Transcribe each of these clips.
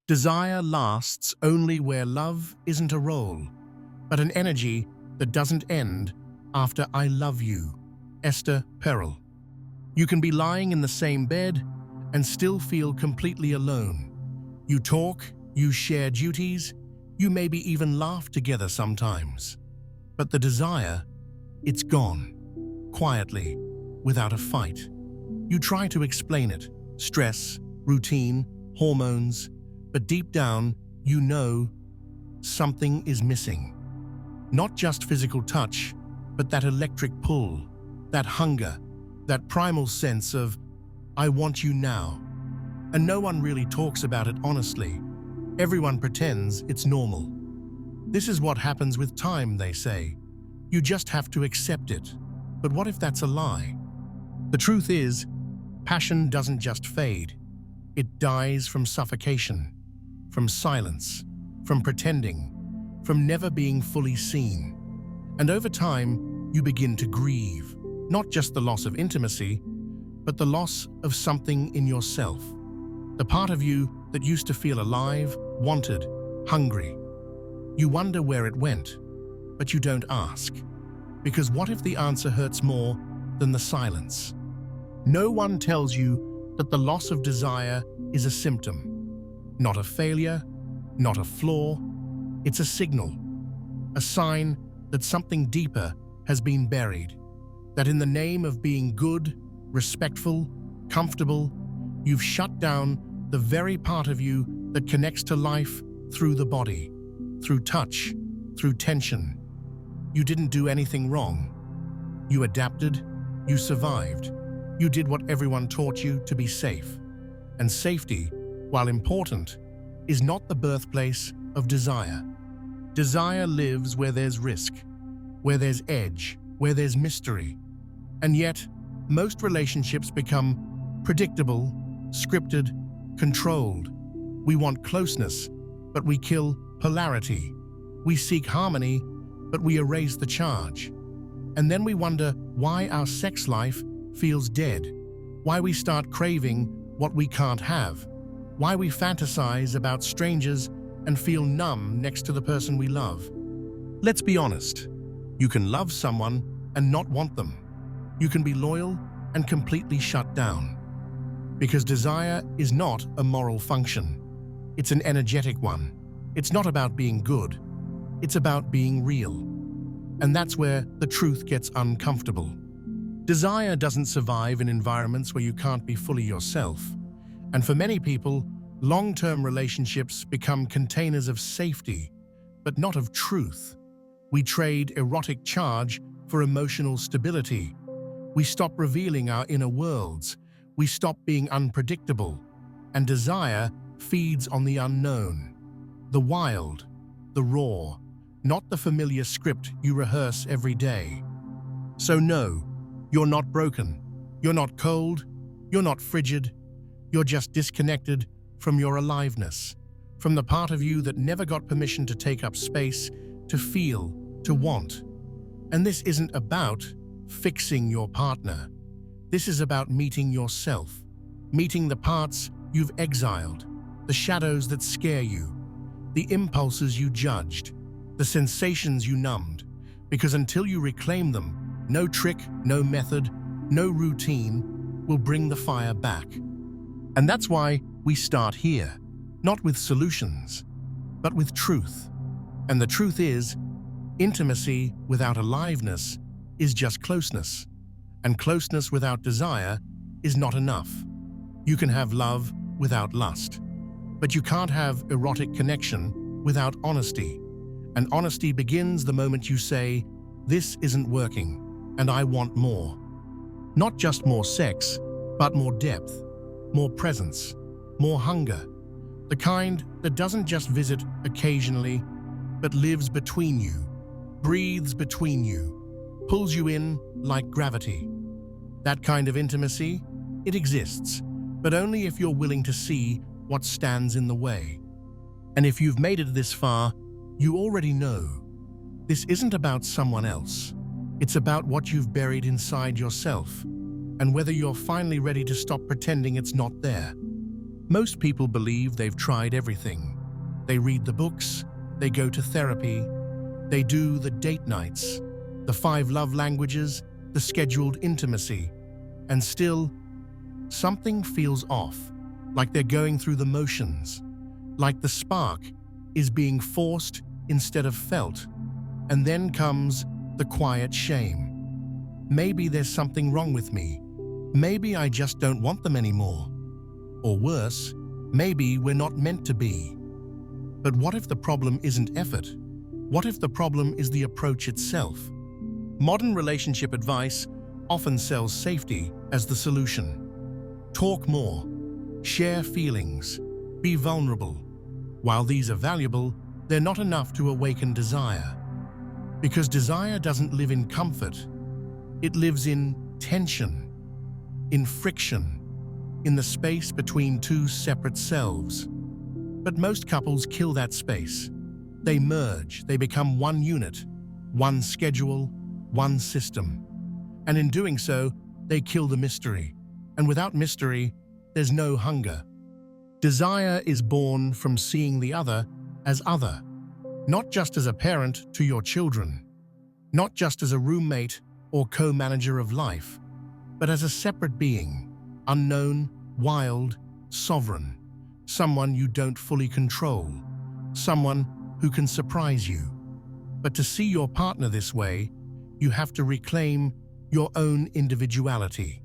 Desire lasts only where love isn't a role, but an energy that doesn't end after I love you. Esther Perel. You can be lying in the same bed and still feel completely alone. You talk, you share duties, you maybe even laugh together sometimes. But the desire, it's gone, quietly, without a fight. You try to explain it, stress, routine, hormones, but deep down, you know something is missing. Not just physical touch, but that electric pull, that hunger, that primal sense of, I want you now. And no one really talks about it honestly. Everyone pretends it's normal. This is what happens with time, they say. You just have to accept it. But what if that's a lie? The truth is, passion doesn't just fade. It dies from suffocation, from silence, from pretending, from never being fully seen. And over time, you begin to grieve, not just the loss of intimacy, but the loss of something in yourself. The part of you that used to feel alive, wanted, hungry. You wonder where it went, but you don't ask. Because what if the answer hurts more than the silence? No one tells you that the loss of desire is a symptom, not a failure, not a flaw. It's a signal, a sign that something deeper has been buried, that in the name of being good, respectful, comfortable, you've shut down the very part of you that connects to life through the body, through touch, through tension. You didn't do anything wrong. You adapted, you survived, you did what everyone taught you to be safe. And safety, while important, is not the birthplace of desire. Desire lives where there's risk, where there's edge, where there's mystery. And yet, most relationships become predictable, scripted, controlled. We want closeness, but we kill polarity. We seek harmony, but we erase the charge. And then we wonder why our sex life feels dead, why we start craving what we can't have, why we fantasize about strangers and feel numb next to the person we love. Let's be honest. You can love someone and not want them. You can be loyal and completely shut down. Because desire is not a moral function. It's an energetic one. It's not about being good. It's about being real. And that's where the truth gets uncomfortable. Desire doesn't survive in environments where you can't be fully yourself. And for many people, long-term relationships become containers of safety, but not of truth. We trade erotic charge for emotional stability. We stop revealing our inner worlds. We stop being unpredictable. And desire feeds on the unknown, the wild, the raw, not the familiar script you rehearse every day. So no, you're not broken. You're not cold. You're not frigid. You're just disconnected from your aliveness, from the part of you that never got permission to take up space, to feel, to want. And this isn't about fixing your partner. This is about meeting yourself, meeting the parts you've exiled, the shadows that scare you, the impulses you judged, the sensations you numbed, because until you reclaim them, no trick, no method, no routine will bring the fire back. And that's why we start here, not with solutions, but with truth. And the truth is, intimacy without aliveness is just closeness, and closeness without desire is not enough. You can have love without lust, but you can't have erotic connection without honesty. And honesty begins the moment you say, this isn't working, and I want more. Not just more sex, but more depth, more presence, more hunger. The kind that doesn't just visit occasionally, but lives between you, breathes between you, pulls you in like gravity. That kind of intimacy, it exists, but only if you're willing to see what stands in the way. And if you've made it this far, you already know. This isn't about someone else. It's about what you've buried inside yourself, and whether you're finally ready to stop pretending it's not there. Most people believe they've tried everything. They read the books, they go to therapy, they do the date nights, the 5 love languages, the scheduled intimacy, and still, something feels off, like they're going through the motions, like the spark is being forced instead of felt. And then comes the quiet shame. Maybe there's something wrong with me. Maybe I just don't want them anymore. Or worse, maybe we're not meant to be. But what if the problem isn't effort? What if the problem is the approach itself? Modern relationship advice often sells safety as the solution. Talk more, share feelings, be vulnerable. While these are valuable, they're not enough to awaken desire. Because desire doesn't live in comfort. It lives in tension, in friction, in the space between 2 separate selves. But most couples kill that space. They merge, they become one unit, one schedule, one system. And in doing so, they kill the mystery. And without mystery, there's no hunger. Desire is born from seeing the other as other, not just as a parent to your children, not just as a roommate or co-manager of life, but as a separate being, unknown, wild, sovereign, someone you don't fully control, someone who can surprise you. But to see your partner this way, you have to reclaim your own individuality.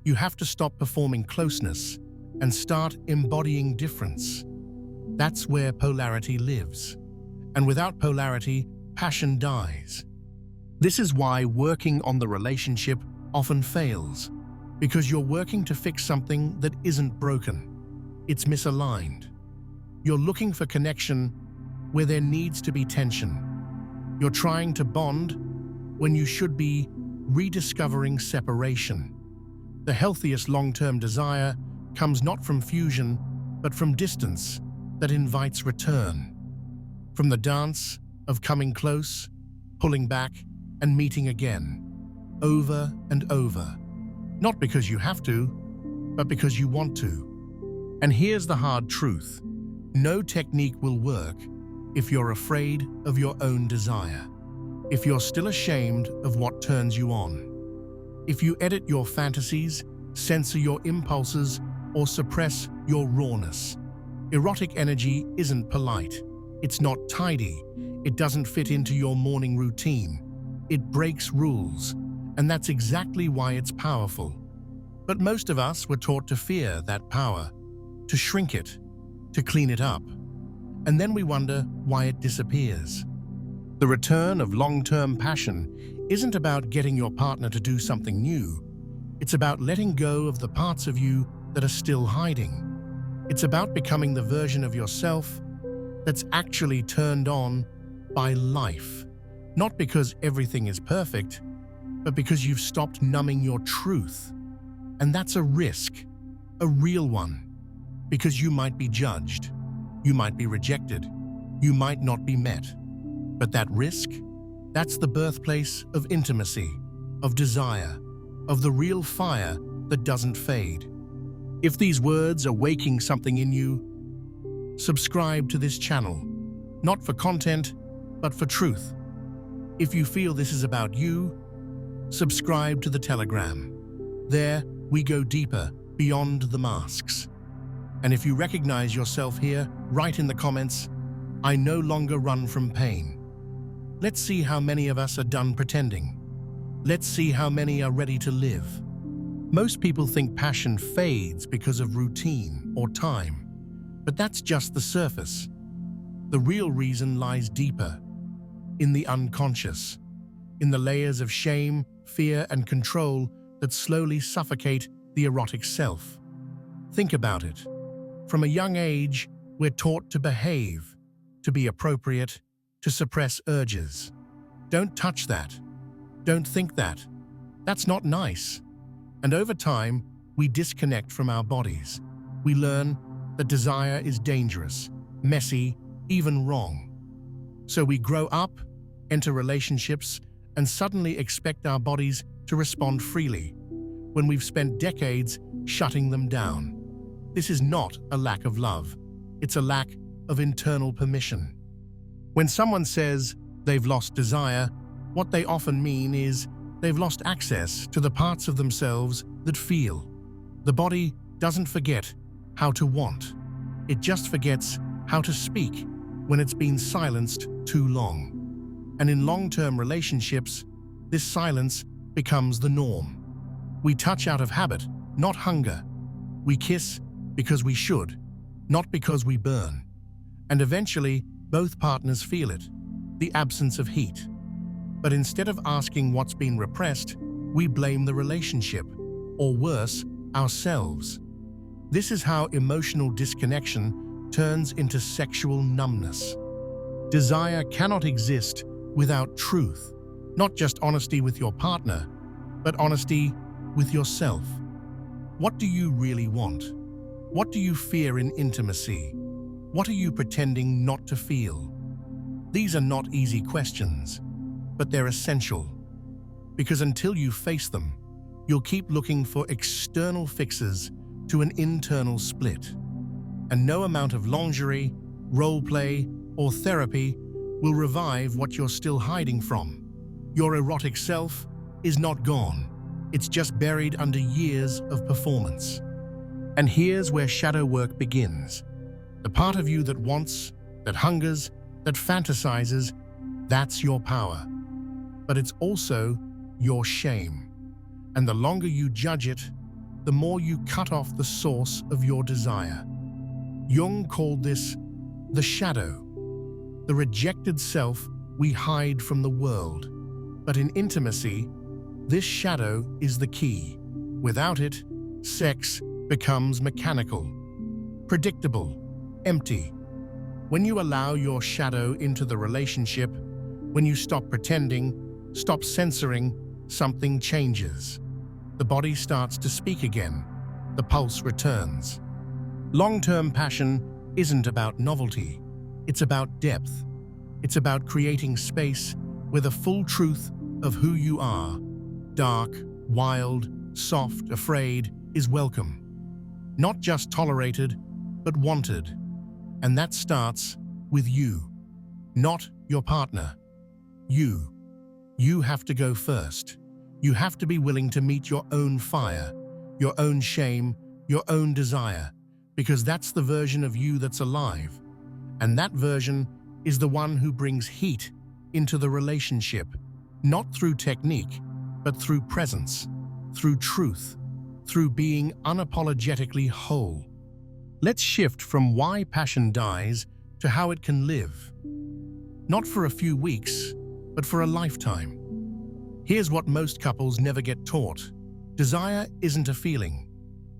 You have to stop performing closeness and start embodying difference. That's where polarity lives. And without polarity, passion dies. This is why working on the relationship often fails, because you're working to fix something that isn't broken. It's misaligned. You're looking for connection where there needs to be tension. You're trying to bond when you should be rediscovering separation. The healthiest long-term desire comes not from fusion, but from distance that invites return. From the dance of coming close, pulling back, and meeting again, over and over. Not because you have to, but because you want to. And here's the hard truth. No technique will work if you're afraid of your own desire. If you're still ashamed of what turns you on. If you edit your fantasies, censor your impulses, or suppress your rawness. Erotic energy isn't polite. It's not tidy. It doesn't fit into your morning routine. It breaks rules, and that's exactly why it's powerful. But most of us were taught to fear that power, to shrink it, to clean it up. And then we wonder why it disappears. The return of long-term passion isn't about getting your partner to do something new. It's about letting go of the parts of you that are still hiding. It's about becoming the version of yourself that's actually turned on by life. Not because everything is perfect, but because you've stopped numbing your truth. And that's a risk, a real one, because you might be judged, you might be rejected, you might not be met. But that risk, that's the birthplace of intimacy, of desire, of the real fire that doesn't fade. If these words are waking something in you, subscribe to this channel, not for content, but for truth. If you feel this is about you, subscribe to the Telegram. There, we go deeper, beyond the masks. And if you recognize yourself here, write in the comments, "I no longer run from pain." Let's see how many of us are done pretending. Let's see how many are ready to live. Most people think passion fades because of routine or time, but that's just the surface. The real reason lies deeper, in the unconscious, in the layers of shame, fear, and control that slowly suffocate the erotic self. Think about it. From a young age, we're taught to behave, to be appropriate, to suppress urges. Don't touch that. Don't think that. That's not nice. And over time, we disconnect from our bodies. We learn that desire is dangerous, messy, even wrong. So we grow up, enter relationships, and suddenly expect our bodies to respond freely, when we've spent decades shutting them down. This is not a lack of love. It's a lack of internal permission. When someone says they've lost desire, what they often mean is they've lost access to the parts of themselves that feel. The body doesn't forget how to want. It just forgets how to speak when it's been silenced too long. And in long-term relationships, this silence becomes the norm. We touch out of habit, not hunger. We kiss because we should, not because we burn. And eventually, both partners feel it, the absence of heat. But instead of asking what's been repressed, we blame the relationship, or worse, ourselves. This is how emotional disconnection turns into sexual numbness. Desire cannot exist without truth, not just honesty with your partner, but honesty with yourself. What do you really want? What do you fear in intimacy? What are you pretending not to feel? These are not easy questions, but they're essential. Because until you face them, you'll keep looking for external fixes to an internal split. And no amount of lingerie, role play, or therapy will revive what you're still hiding from. Your erotic self is not gone. It's just buried under years of performance. And here's where shadow work begins. The part of you that wants, that hungers, that fantasizes, that's your power. But it's also your shame. And the longer you judge it, the more you cut off the source of your desire. Jung called this the shadow, the rejected self we hide from the world. But in intimacy, this shadow is the key. Without it, sex becomes mechanical, predictable, empty. When you allow your shadow into the relationship, when you stop pretending, stop censoring, something changes. The body starts to speak again. The pulse returns. Long-term passion isn't about novelty. It's about depth. It's about creating space where the full truth of who you are, dark, wild, soft, afraid, is welcome. Not just tolerated, but wanted. And that starts with you, not your partner. You. You have to go first. You have to be willing to meet your own fire, your own shame, your own desire, because that's the version of you that's alive. And that version is the one who brings heat into the relationship, not through technique, but through presence, through truth, through being unapologetically whole. Let's shift from why passion dies to how it can live. Not for a few weeks, but for a lifetime. Here's what most couples never get taught. Desire isn't a feeling.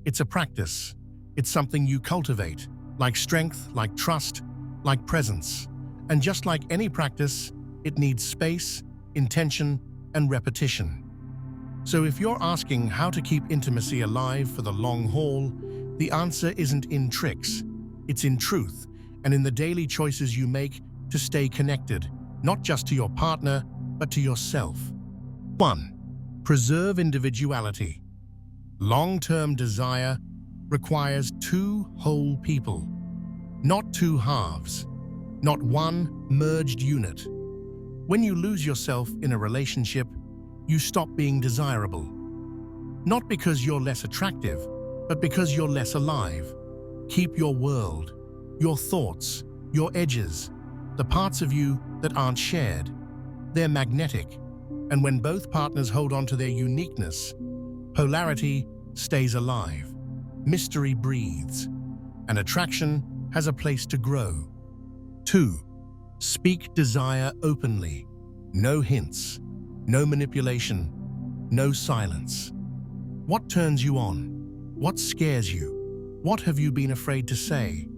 It's a practice. It's something you cultivate, like strength, like trust, like presence. And just like any practice, it needs space, intention, and repetition. So if you're asking how to keep intimacy alive for the long haul, the answer isn't in tricks. It's in truth, and in the daily choices you make to stay connected, not just to your partner, but to yourself. 1. Preserve individuality. Long-term desire requires two whole people, not two halves, not one merged unit. When you lose yourself in a relationship, you stop being desirable. Not because you're less attractive, but because you're less alive. Keep your world, your thoughts, your edges, the parts of you that aren't shared. They're magnetic, and when both partners hold on to their uniqueness, polarity stays alive, mystery breathes, and attraction has a place to grow. 2. Speak desire openly. No hints, no manipulation, no silence. What turns you on? What scares you? What have you been afraid to say?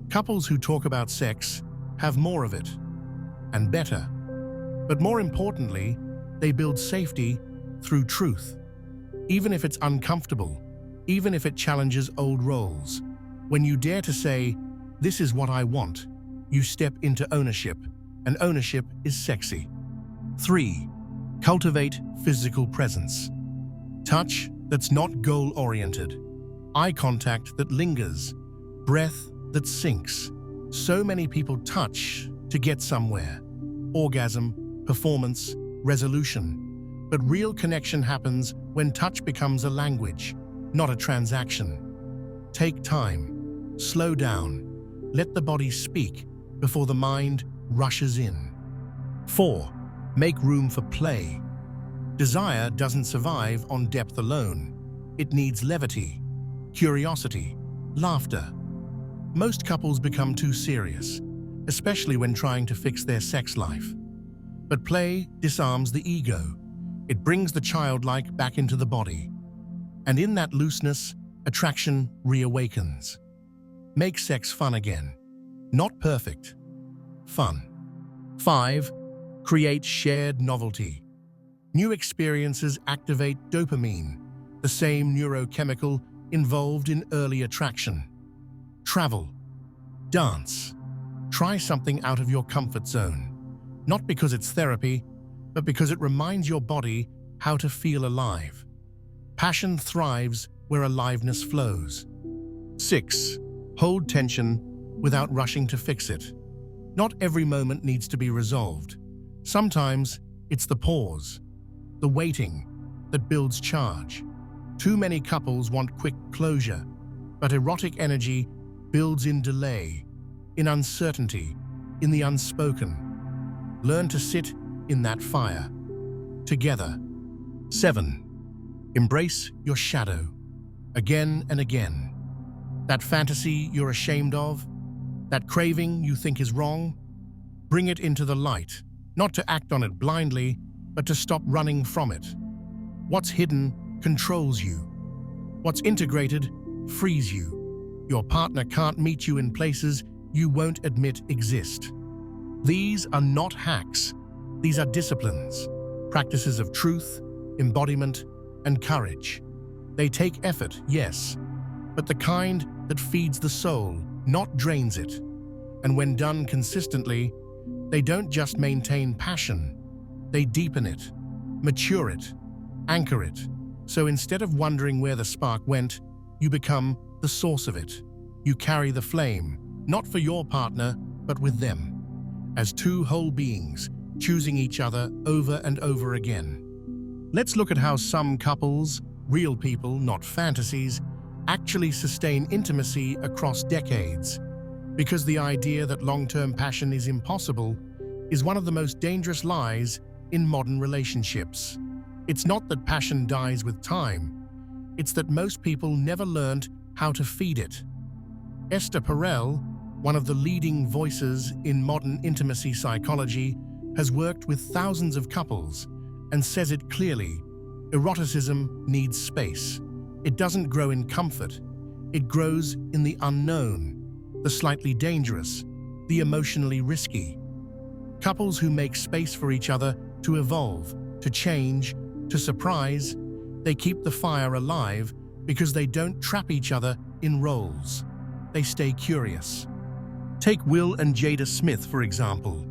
Couples who talk about sex have more of it, and better. But more importantly, they build safety through truth. Even if it's uncomfortable, even if it challenges old roles. When you dare to say, "This is what I want," you step into ownership, and ownership is sexy. 3. Cultivate physical presence. Touch that's not goal-oriented. eye contact that lingers, breath that sinks. So many people touch to get somewhere. Orgasm, performance, resolution. But real connection happens when touch becomes a language, not a transaction. Take time, slow down, let the body speak before the mind rushes in. 4. Make room for play. Desire doesn't survive on depth alone. It needs levity, curiosity, laughter. Most couples become too serious, especially when trying to fix their sex life. But play disarms the ego. It brings the childlike back into the body. And in that looseness, attraction reawakens. Make sex fun again. Not perfect. Fun. 5. Create shared novelty. New experiences activate dopamine, the same neurochemical involved in early attraction. Travel. Dance. Try something out of your comfort zone. Not because it's therapy, but because it reminds your body how to feel alive. Passion thrives where aliveness flows. 6. Hold tension without rushing to fix it. Not every moment needs to be resolved. Sometimes it's the pause, the waiting, that builds charge. Too many couples want quick closure, but erotic energy builds in delay, in uncertainty, in the unspoken. Learn to sit in that fire. Together. 7. Embrace your shadow. Again and again. That fantasy you're ashamed of, that craving you think is wrong, bring it into the light, not to act on it blindly, but to stop running from it. What's hidden controls you. What's integrated frees you. Your partner can't meet you in places you won't admit exist. These are not hacks. These are disciplines, practices of truth, embodiment, and courage. They take effort, yes, but the kind that feeds the soul, not drains it. And when done consistently, they don't just maintain passion, they deepen it, mature it, anchor it. So instead of wondering where the spark went, you become the source of it. You carry the flame, not for your partner, but with them, as two whole beings, choosing each other over and over again. Let's look at how some couples, real people, not fantasies, actually sustain intimacy across decades. Because the idea that long-term passion is impossible is one of the most dangerous lies in modern relationships. It's not that passion dies with time, it's that most people never learned how to feed it. Esther Perel, one of the leading voices in modern intimacy psychology, has worked with thousands of couples and says it clearly: eroticism needs space. It doesn't grow in comfort. It grows in the unknown, the slightly dangerous, the emotionally risky. Couples who make space for each other to evolve, to change, to surprise, they keep the fire alive because they don't trap each other in roles. They stay curious. Take Will and Jada Smith, for example.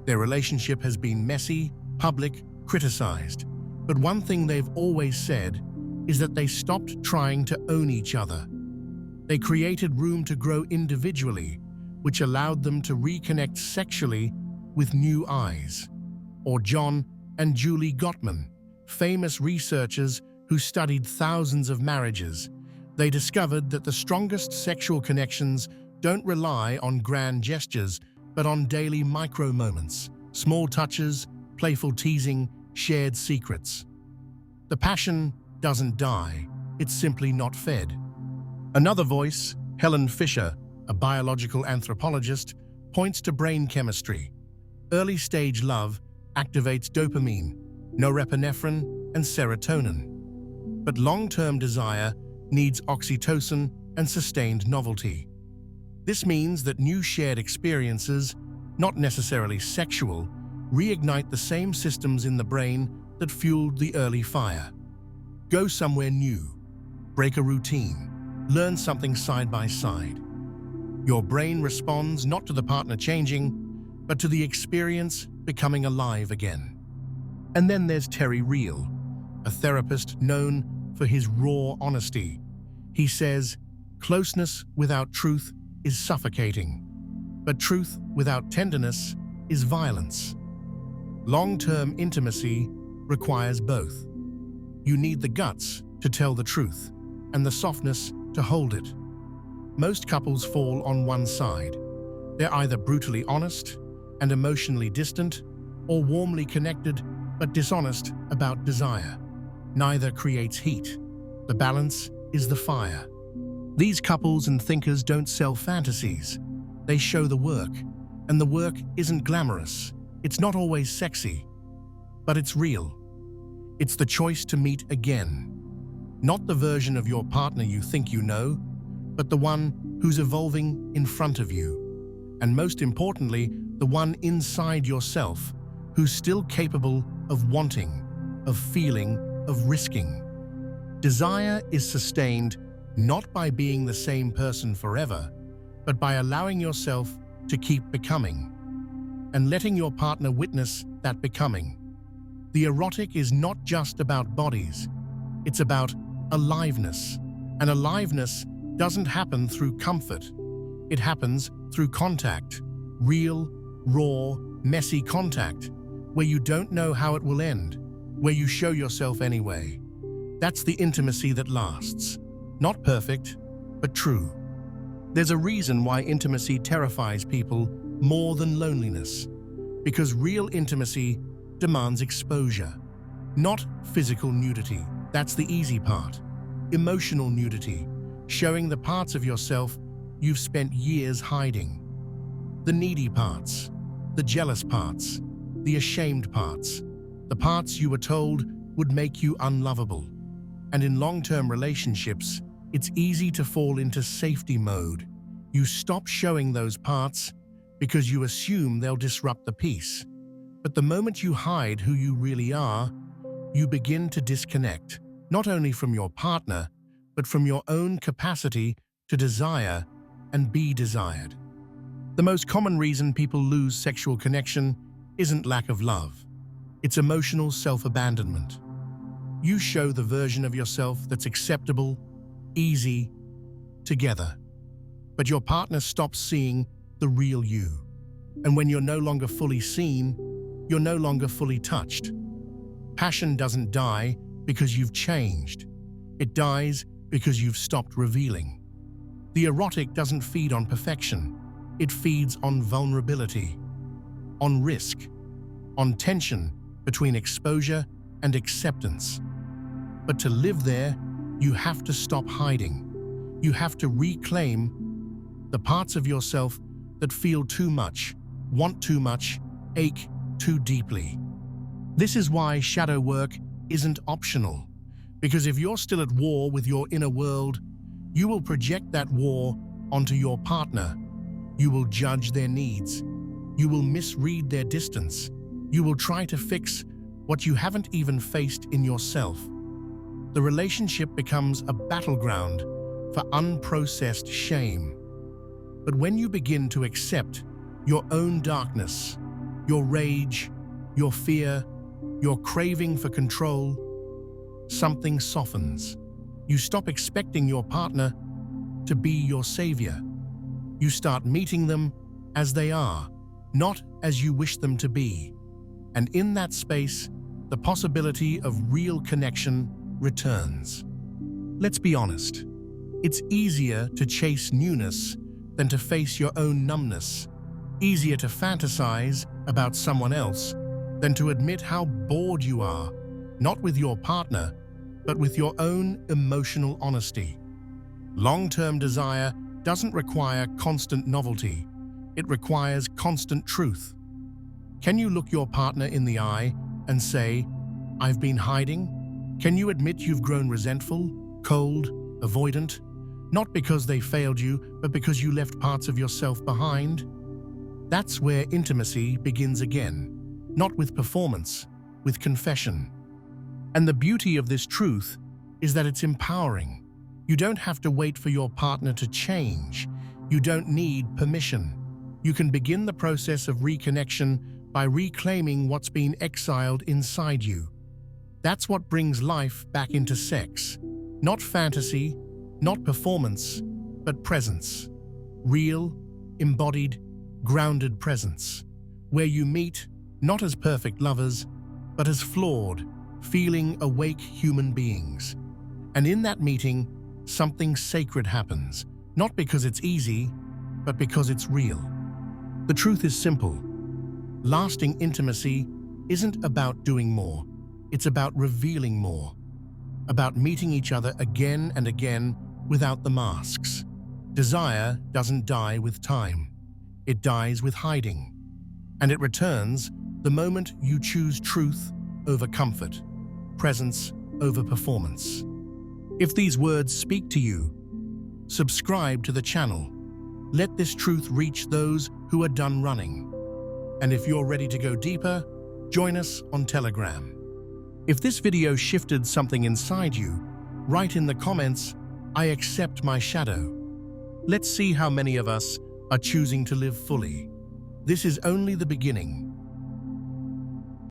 Their relationship has been messy, public, criticized. But one thing they've always said is that they stopped trying to own each other. They created room to grow individually, which allowed them to reconnect sexually with new eyes. Or John and Julie Gottman, famous researchers who studied thousands of marriages. They discovered that the strongest sexual connections don't rely on grand gestures, but on daily micro-moments, small touches, playful teasing, shared secrets. The passion doesn't die, it's simply not fed. Another voice, Helen Fisher, a biological anthropologist, points to brain chemistry. Early-stage love activates dopamine, norepinephrine, and serotonin. But long-term desire needs oxytocin and sustained novelty. This means that new shared experiences, not necessarily sexual, reignite the same systems in the brain that fueled the early fire. Go somewhere new, break a routine, learn something side by side. Your brain responds not to the partner changing, but to the experience becoming alive again. And then there's Terry Real, a therapist known for his raw honesty. He says, "Closeness without truth is suffocating, but truth without tenderness is violence." Long-term intimacy requires both. You need the guts to tell the truth and the softness to hold it. Most couples fall on one side. They're either brutally honest and emotionally distant, or warmly connected but dishonest about desire. Neither creates heat. The balance is the fire. These couples and thinkers don't sell fantasies. They show the work, and the work isn't glamorous. It's not always sexy, but it's real. It's the choice to meet again. Not the version of your partner you think you know, but the one who's evolving in front of you. And most importantly, the one inside yourself who's still capable of wanting, of feeling, of risking. Desire is sustained not by being the same person forever, but by allowing yourself to keep becoming and letting your partner witness that becoming. The erotic is not just about bodies, it's about aliveness. And aliveness doesn't happen through comfort. It happens through contact, real, raw, messy contact, where you don't know how it will end, where you show yourself anyway. That's the intimacy that lasts. Not perfect, but true. There's a reason why intimacy terrifies people more than loneliness, because real intimacy demands exposure. Not physical nudity, that's the easy part. Emotional nudity, showing the parts of yourself you've spent years hiding. The needy parts, the jealous parts, the ashamed parts, the parts you were told would make you unlovable. And in long-term relationships, it's easy to fall into safety mode. You stop showing those parts because you assume they'll disrupt the peace. But the moment you hide who you really are, you begin to disconnect, not only from your partner, but from your own capacity to desire and be desired. The most common reason people lose sexual connection isn't lack of love. It's emotional self-abandonment. You show the version of yourself that's acceptable, easy, together. But your partner stops seeing the real you. And when you're no longer fully seen, you're no longer fully touched. Passion doesn't die because you've changed. It dies because you've stopped revealing. The erotic doesn't feed on perfection. It feeds on vulnerability, on risk, on tension between exposure and acceptance. But to live there, you have to stop hiding. You have to reclaim the parts of yourself that feel too much, want too much, ache too deeply. This is why shadow work isn't optional. Because if you're still at war with your inner world, you will project that war onto your partner. You will judge their needs. You will misread their distance. You will try to fix what you haven't even faced in yourself. The relationship becomes a battleground for unprocessed shame. But when you begin to accept your own darkness, your rage, your fear, your craving for control, something softens. You stop expecting your partner to be your savior. You start meeting them as they are, not as you wish them to be. And in that space, the possibility of real connection returns. Let's be honest. It's easier to chase newness than to face your own numbness. Easier to fantasize about someone else than to admit how bored you are, not with your partner, but with your own emotional honesty. Long-term desire doesn't require constant novelty. It requires constant truth. Can you look your partner in the eye and say, "I've been hiding"? Can you admit you've grown resentful, cold, avoidant? Not because they failed you, but because you left parts of yourself behind? That's where intimacy begins again. Not with performance, with confession. And the beauty of this truth is that it's empowering. You don't have to wait for your partner to change. You don't need permission. You can begin the process of reconnection by reclaiming what's been exiled inside you. That's what brings life back into sex. Not fantasy, Not performance, but presence. Real, embodied, grounded presence, where you meet not as perfect lovers, but as flawed, feeling, awake human beings. And in that meeting, something sacred happens, not because it's easy, but because it's real. The truth is simple. Lasting intimacy isn't about doing more, it's about revealing more, about meeting each other again and again without the masks. Desire doesn't die with time. It dies with hiding. And it returns the moment you choose truth over comfort, presence over performance. If these words speak to you, subscribe to the channel. Let this truth reach those who are done running. And if you're ready to go deeper, join us on Telegram. If this video shifted something inside you, write in the comments, "I accept my shadow." Let's see how many of us are choosing to live fully. This is only the beginning.